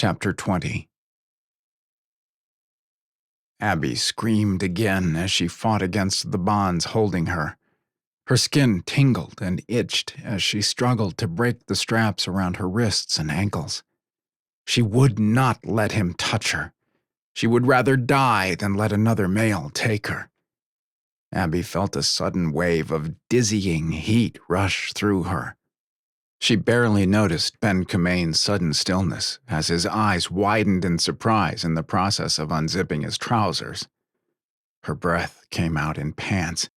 Chapter 20. Abby screamed again as she fought against the bonds holding her. Her skin tingled and itched as she struggled to break the straps around her wrists and ankles. She would not let him touch her. She would rather die than let another male take her. Abby felt a sudden wave of dizzying heat rush through her. She barely noticed Ben Cumain's sudden stillness as his eyes widened in surprise in the process of unzipping his trousers. Her breath came out in pants,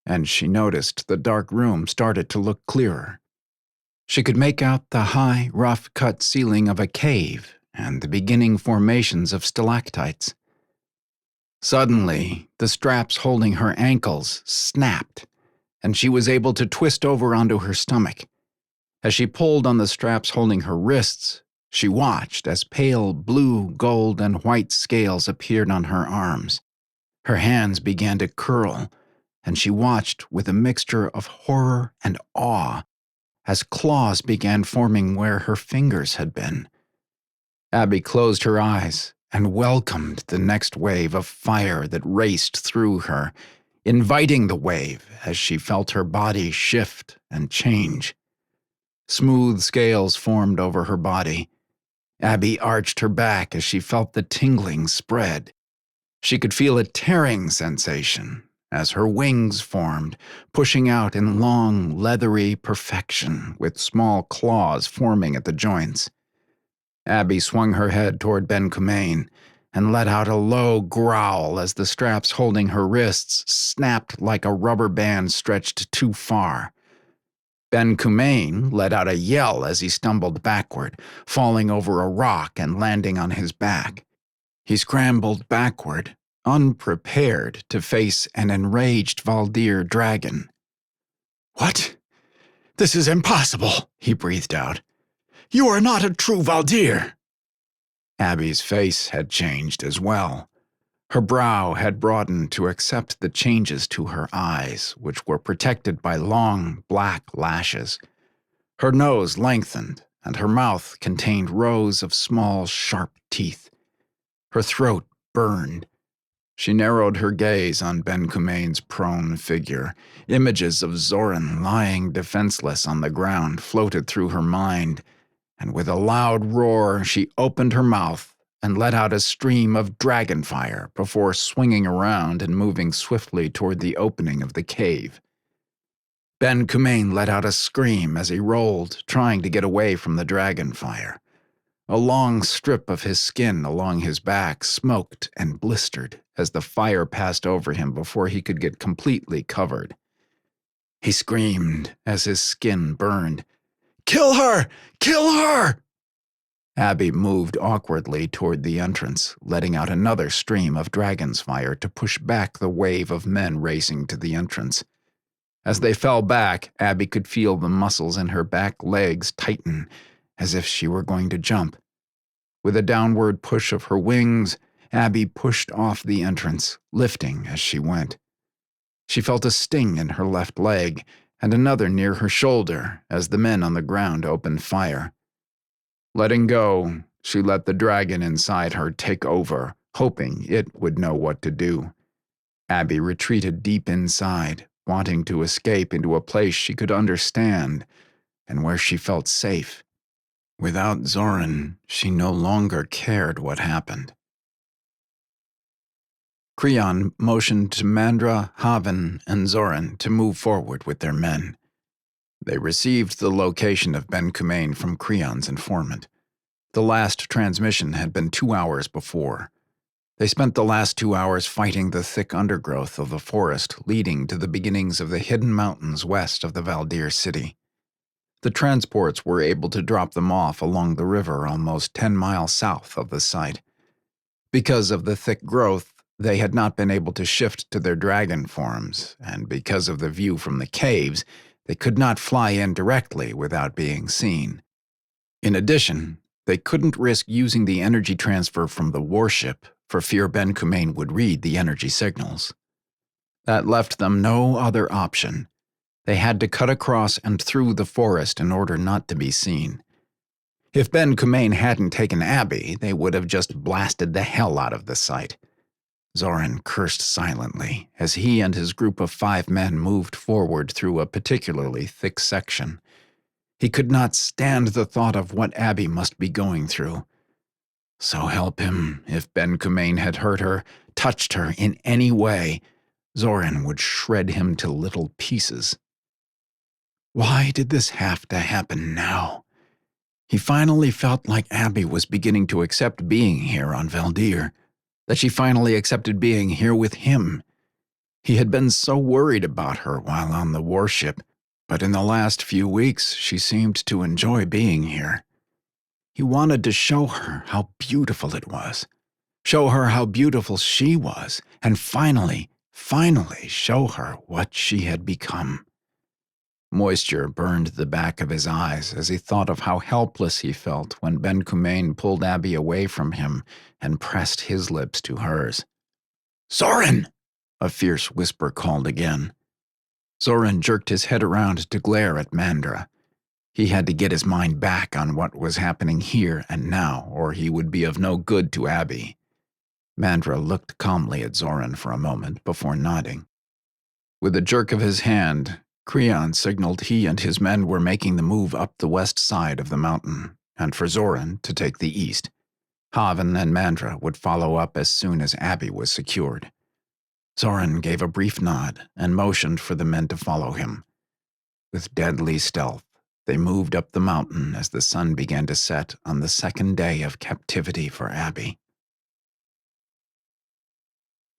and she noticed the dark room started to look clearer. She could make out the high, rough-cut ceiling of a cave and the beginning formations of stalactites. Suddenly, the straps holding her ankles snapped, and she was able to twist over onto her stomach. As she pulled on the straps holding her wrists, she watched as pale blue, gold, and white scales appeared on her arms. Her hands began to curl, and she watched with a mixture of horror and awe as claws began forming where her fingers had been. Abby closed her eyes and welcomed the next wave of fire that raced through her, inviting the wave as she felt her body shift and change. Smooth scales formed over her body. Abby arched her back as she felt the tingling spread. She could feel a tearing sensation as her wings formed, pushing out in long, leathery perfection with small claws forming at the joints. Abby swung her head toward Ben Cumain and let out a low growl as the straps holding her wrists snapped like a rubber band stretched too far. Ben Cumain let out a yell as he stumbled backward, falling over a rock and landing on his back. He scrambled backward, unprepared to face an enraged Valdier dragon. "What? This is impossible," he breathed out. "You are not a true Valdier." Abby's face had changed as well. Her brow had broadened to accept the changes to her eyes, which were protected by long, black lashes. Her nose lengthened, and her mouth contained rows of small, sharp teeth. Her throat burned. She narrowed her gaze on Ben Cumain's prone figure. Images of Zoran lying defenseless on the ground floated through her mind, and with a loud roar she opened her mouth and let out a stream of dragon fire before swinging around and moving swiftly toward the opening of the cave. Ben Cumain let out a scream as he rolled, trying to get away from the dragon fire. A long strip of his skin along his back smoked and blistered as the fire passed over him before he could get completely covered. He screamed as his skin burned. "Kill her! Kill her!" Abby moved awkwardly toward the entrance, letting out another stream of dragon's fire to push back the wave of men racing to the entrance. As they fell back, Abby could feel the muscles in her back legs tighten, as if she were going to jump. With a downward push of her wings, Abby pushed off the entrance, lifting as she went. She felt a sting in her left leg, and another near her shoulder as the men on the ground opened fire. Letting go, she let the dragon inside her take over, hoping it would know what to do. Abby retreated deep inside, wanting to escape into a place she could understand and where she felt safe. Without Zoran, she no longer cared what happened. Curizan motioned to Mandra, Haven, and Zoran to move forward with their men. They received the location of Ben Cumain from Curizan's informant. The last transmission had been 2 hours before. They spent the last 2 hours fighting the thick undergrowth of the forest leading to the beginnings of the hidden mountains west of the Valdier city. The transports were able to drop them off along the river almost 10 miles south of the site. Because of the thick growth, they had not been able to shift to their dragon forms, and because of the view from the caves, they could not fly in directly without being seen. In addition, they couldn't risk using the energy transfer from the warship for fear Ben Cumain would read the energy signals. That left them no other option. They had to cut across and through the forest in order not to be seen. If Ben Kumain hadn't taken Abby, they would have just blasted the hell out of the site. Zoran cursed silently as he and his group of 5 men moved forward through a particularly thick section. He could not stand the thought of what Abby must be going through. So help him, if Ben Kumain had hurt her, touched her in any way, Zoran would shred him to little pieces. Why did this have to happen now? He finally felt like Abby was beginning to accept being here on Valdier, that she finally accepted being here with him. He had been so worried about her while on the warship, but in the last few weeks she seemed to enjoy being here. He wanted to show her how beautiful it was, show her how beautiful she was, and finally show her what she had become. Moisture burned the back of his eyes as he thought of how helpless he felt when Ben Kumain pulled Abby away from him and pressed his lips to hers. "Zoran!" a fierce whisper called again. Zoran jerked his head around to glare at Mandra. He had to get his mind back on what was happening here and now, or he would be of no good to Abby. Mandra looked calmly at Zoran for a moment before nodding. With a jerk of his hand, Curizan signaled he and his men were making the move up the west side of the mountain, and for Zoran to take the east. Haven and Mandra would follow up as soon as Abby was secured. Zoran gave a brief nod and motioned for the men to follow him. With deadly stealth, they moved up the mountain as the sun began to set on the second day of captivity for Abby.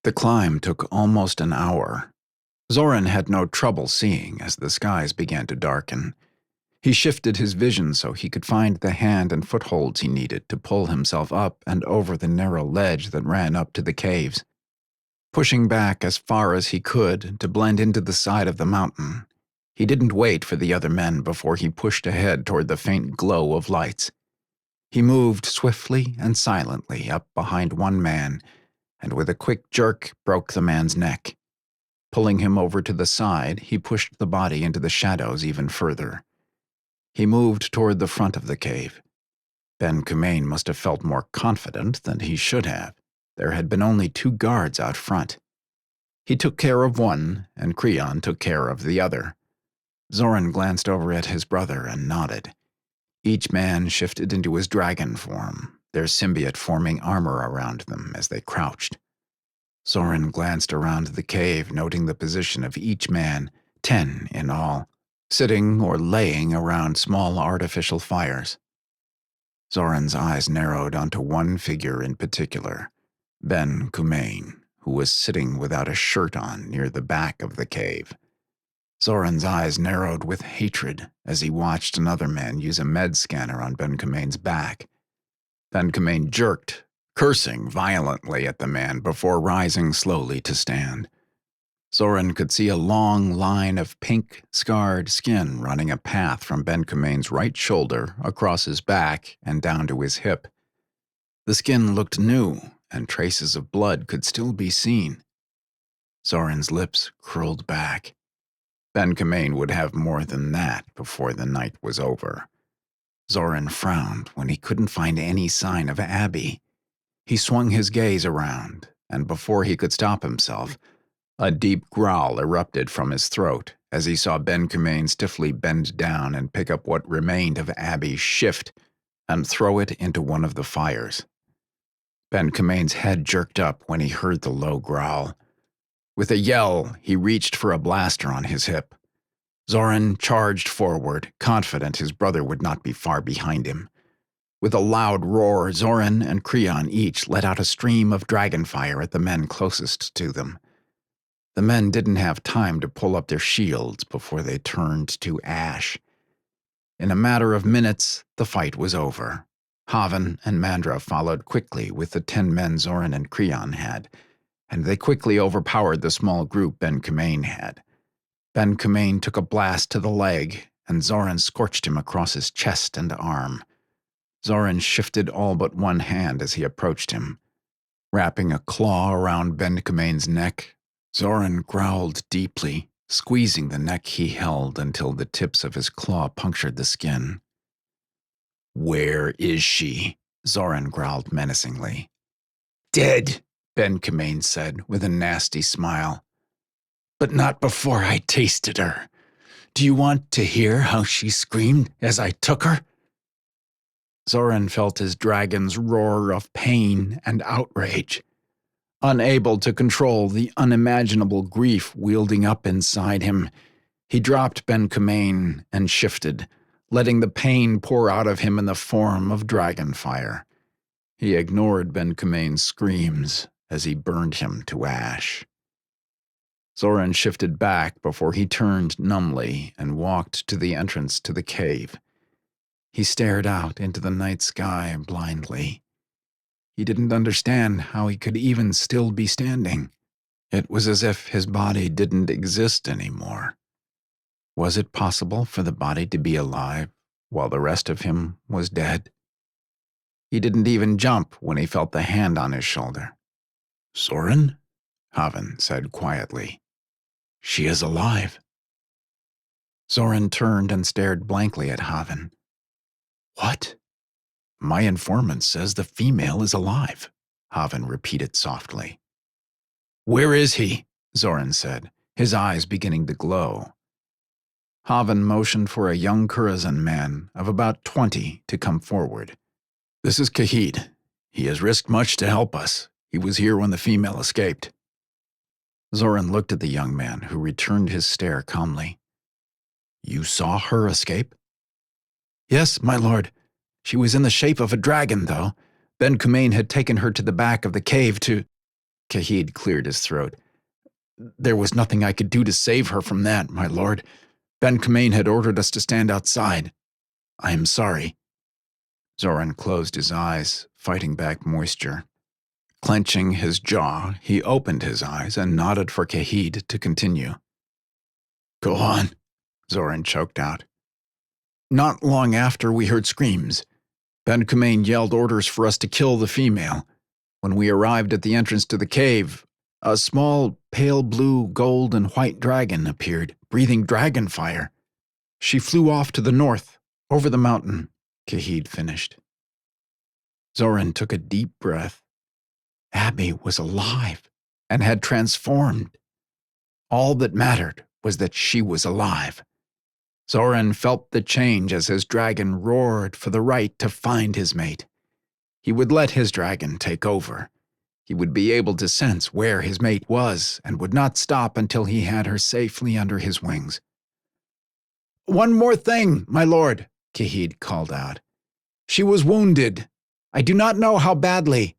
The climb took almost an hour. Zoran had no trouble seeing as the skies began to darken. He shifted his vision so he could find the hand and footholds he needed to pull himself up and over the narrow ledge that ran up to the caves. Pushing back as far as he could to blend into the side of the mountain, he didn't wait for the other men before he pushed ahead toward the faint glow of lights. He moved swiftly and silently up behind one man, and with a quick jerk broke the man's neck. Pulling him over to the side, he pushed the body into the shadows even further. He moved toward the front of the cave. Ben Kumain must have felt more confident than he should have. There had been only 2 guards out front. He took care of one, and Curizan took care of the other. Zoran glanced over at his brother and nodded. Each man shifted into his dragon form, their symbiot forming armor around them as they crouched. Zoran glanced around the cave, noting the position of each man, 10 in all, sitting or laying around small artificial fires. Zoran's eyes narrowed onto one figure in particular, Ben Kumain, who was sitting without a shirt on near the back of the cave. Zoran's eyes narrowed with hatred as he watched another man use a med scanner on Ben Kumain's back. Ben Kumain jerked, cursing violently at the man before rising slowly to stand. Zoran could see a long line of pink, scarred skin running a path from Ben Kumain's right shoulder across his back and down to his hip. The skin looked new, and traces of blood could still be seen. Zoran's lips curled back. Ben Kumain would have more than that before the night was over. Zoran frowned when he couldn't find any sign of Abby. He swung his gaze around, and before he could stop himself, a deep growl erupted from his throat as he saw Ben Kumain stiffly bend down and pick up what remained of Abby's shift and throw it into one of the fires. Ben Kumain's head jerked up when he heard the low growl. With a yell, he reached for a blaster on his hip. Zoran charged forward, confident his brother would not be far behind him. With a loud roar, Zoran and Curizan each let out a stream of dragonfire at the men closest to them. The men didn't have time to pull up their shields before they turned to ash. In a matter of minutes, the fight was over. Haven and Mandra followed quickly with the 10 men Zoran and Curizan had, and they quickly overpowered the small group Ben Kumain had. Ben Kumain took a blast to the leg, and Zoran scorched him across his chest and arm. Zoran shifted all but one hand as he approached him. Wrapping a claw around Ben Kumain's neck, Zoran growled deeply, squeezing the neck he held until the tips of his claw punctured the skin. "Where is she?" Zoran growled menacingly. "Dead," Ben Kamain said with a nasty smile. "But not before I tasted her. Do you want to hear how she screamed as I took her?" Zoran felt his dragon's roar of pain and outrage. Unable to control the unimaginable grief wielding up inside him, he dropped Ben Kamain and shifted, letting the pain pour out of him in the form of dragon fire. He ignored Ben Kamain's screams as he burned him to ash. Zoran shifted back before he turned numbly and walked to the entrance to the cave. He stared out into the night sky blindly. He didn't understand how he could even still be standing. It was as if his body didn't exist anymore. Was it possible for the body to be alive while the rest of him was dead? He didn't even jump when he felt the hand on his shoulder. "Zoran?" Haven said quietly. "She is alive." Zoran turned and stared blankly at Haven. "What?" "My informant says the female is alive," Haven repeated softly. "Where is he?" Zoran said, his eyes beginning to glow. Haven motioned for a young Curizan man of about 20 to come forward. "This is Kahid. He has risked much to help us. He was here when the female escaped." Zoran looked at the young man, who returned his stare calmly. "You saw her escape?" "Yes, my lord. She was in the shape of a dragon, though. Ben Kamain had taken her to the back of the cave to—" Kahid cleared his throat. "There was nothing I could do to save her from that, my lord. Ben Kamain had ordered us to stand outside. I am sorry." Zoran closed his eyes, fighting back moisture. Clenching his jaw, he opened his eyes and nodded for Kahid to continue. "Go on," Zoran choked out. "Not long after we heard screams. Ben Kamain yelled orders for us to kill the female. When we arrived at the entrance to the cave, a small, pale blue, gold, and white dragon appeared, breathing dragon fire. She flew off to the north, over the mountain," Kahid finished. Zoran took a deep breath. Abby was alive and had transformed. All that mattered was that she was alive. Zoran felt the change as his dragon roared for the right to find his mate. He would let his dragon take over. He would be able to sense where his mate was and would not stop until he had her safely under his wings. "One more thing, my lord," Kahid called out. "She was wounded. I do not know how badly."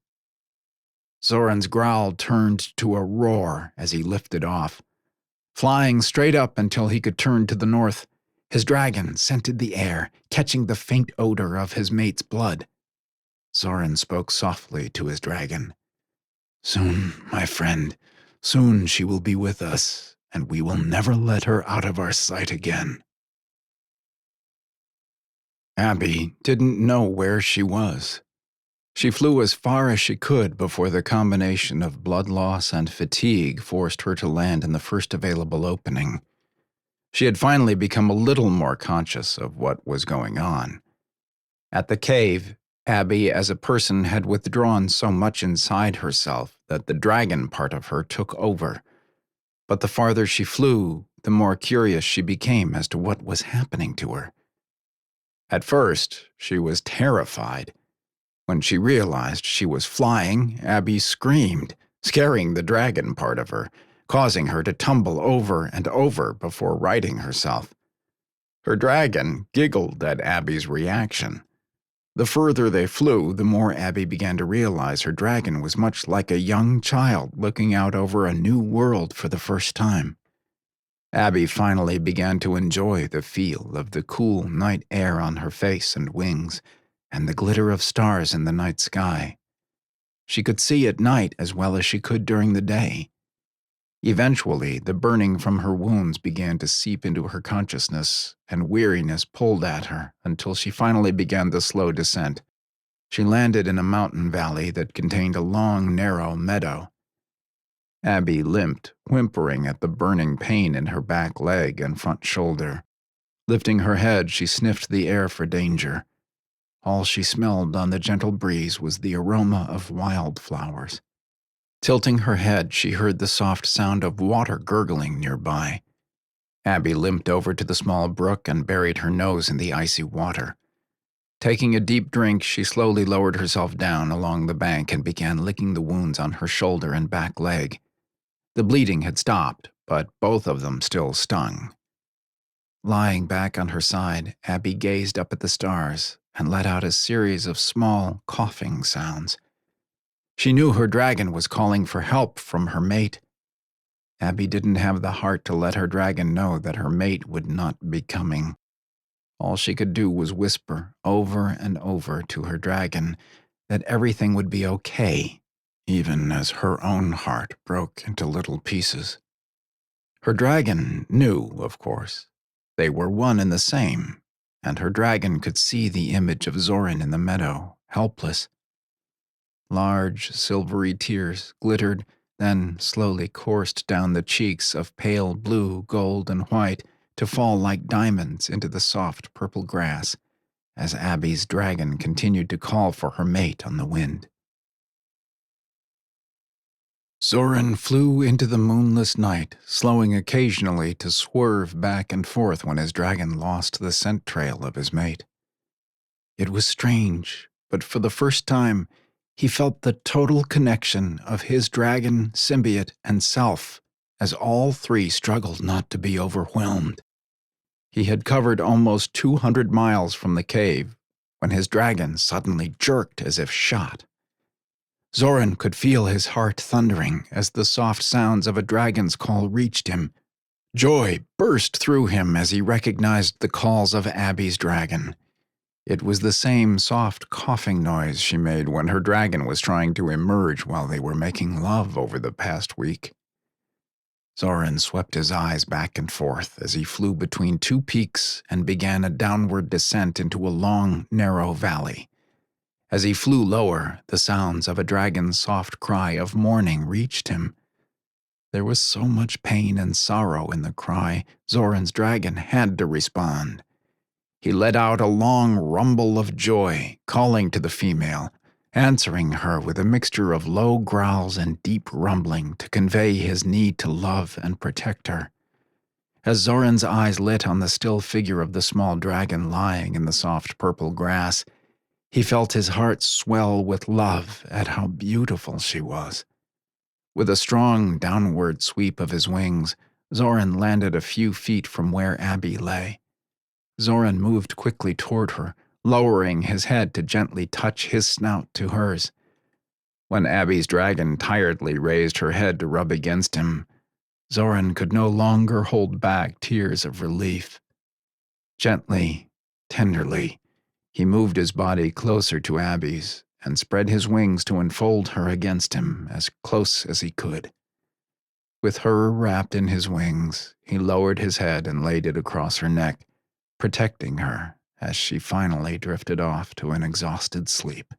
Zoran's growl turned to a roar as he lifted off. Flying straight up until he could turn to the north, his dragon scented the air, catching the faint odor of his mate's blood. Zoran spoke softly to his dragon. "Soon, my friend, soon she will be with us, and we will never let her out of our sight again." Abby didn't know where she was. She flew as far as she could before the combination of blood loss and fatigue forced her to land in the first available opening. She had finally become a little more conscious of what was going on. At the cave, Abby as a person had withdrawn so much inside herself that the dragon part of her took over. But the farther she flew, the more curious she became as to what was happening to her. At first, she was terrified. When she realized she was flying, Abby screamed, scaring the dragon part of her, causing her to tumble over and over before righting herself. Her dragon giggled at Abby's reaction. The further they flew, the more Abby began to realize her dragon was much like a young child looking out over a new world for the first time. Abby finally began to enjoy the feel of the cool night air on her face and wings, and the glitter of stars in the night sky. She could see at night as well as she could during the day. Eventually, the burning from her wounds began to seep into her consciousness, and weariness pulled at her until she finally began the slow descent. She landed in a mountain valley that contained a long, narrow meadow. Abby limped, whimpering at the burning pain in her back leg and front shoulder. Lifting her head, she sniffed the air for danger. All she smelled on the gentle breeze was the aroma of wildflowers. Tilting her head, she heard the soft sound of water gurgling nearby. Abby limped over to the small brook and buried her nose in the icy water. Taking a deep drink, she slowly lowered herself down along the bank and began licking the wounds on her shoulder and back leg. The bleeding had stopped, but both of them still stung. Lying back on her side, Abby gazed up at the stars and let out a series of small, coughing sounds. She knew her dragon was calling for help from her mate. Abby didn't have the heart to let her dragon know that her mate would not be coming. All she could do was whisper over and over to her dragon that everything would be okay, even as her own heart broke into little pieces. Her dragon knew, of course. They were one and the same, and her dragon could see the image of Zoran in the meadow, helpless. Large, silvery tears glittered, then slowly coursed down the cheeks of pale blue, gold, and white to fall like diamonds into the soft purple grass as Abby's dragon continued to call for her mate on the wind. Zoran flew into the moonless night, slowing occasionally to swerve back and forth when his dragon lost the scent trail of his mate. It was strange, but for the first time, he felt the total connection of his dragon, symbiot, and self, as all three struggled not to be overwhelmed. He had covered almost 200 miles from the cave when his dragon suddenly jerked as if shot. Zoran could feel his heart thundering as the soft sounds of a dragon's call reached him. Joy burst through him as he recognized the calls of Abby's dragon. It was the same soft coughing noise she made when her dragon was trying to emerge while they were making love over the past week. Zoran swept his eyes back and forth as he flew between two peaks and began a downward descent into a long, narrow valley. As he flew lower, the sounds of a dragon's soft cry of mourning reached him. There was so much pain and sorrow in the cry, Zoran's dragon had to respond. He let out a long rumble of joy, calling to the female, answering her with a mixture of low growls and deep rumbling to convey his need to love and protect her. As Zoran's eyes lit on the still figure of the small dragon lying in the soft purple grass, he felt his heart swell with love at how beautiful she was. With a strong downward sweep of his wings, Zoran landed a few feet from where Abby lay. Zoran moved quickly toward her, lowering his head to gently touch his snout to hers. When Abby's dragon tiredly raised her head to rub against him, Zoran could no longer hold back tears of relief. Gently, tenderly, he moved his body closer to Abby's and spread his wings to enfold her against him as close as he could. With her wrapped in his wings, he lowered his head and laid it across her neck, protecting her as she finally drifted off to an exhausted sleep.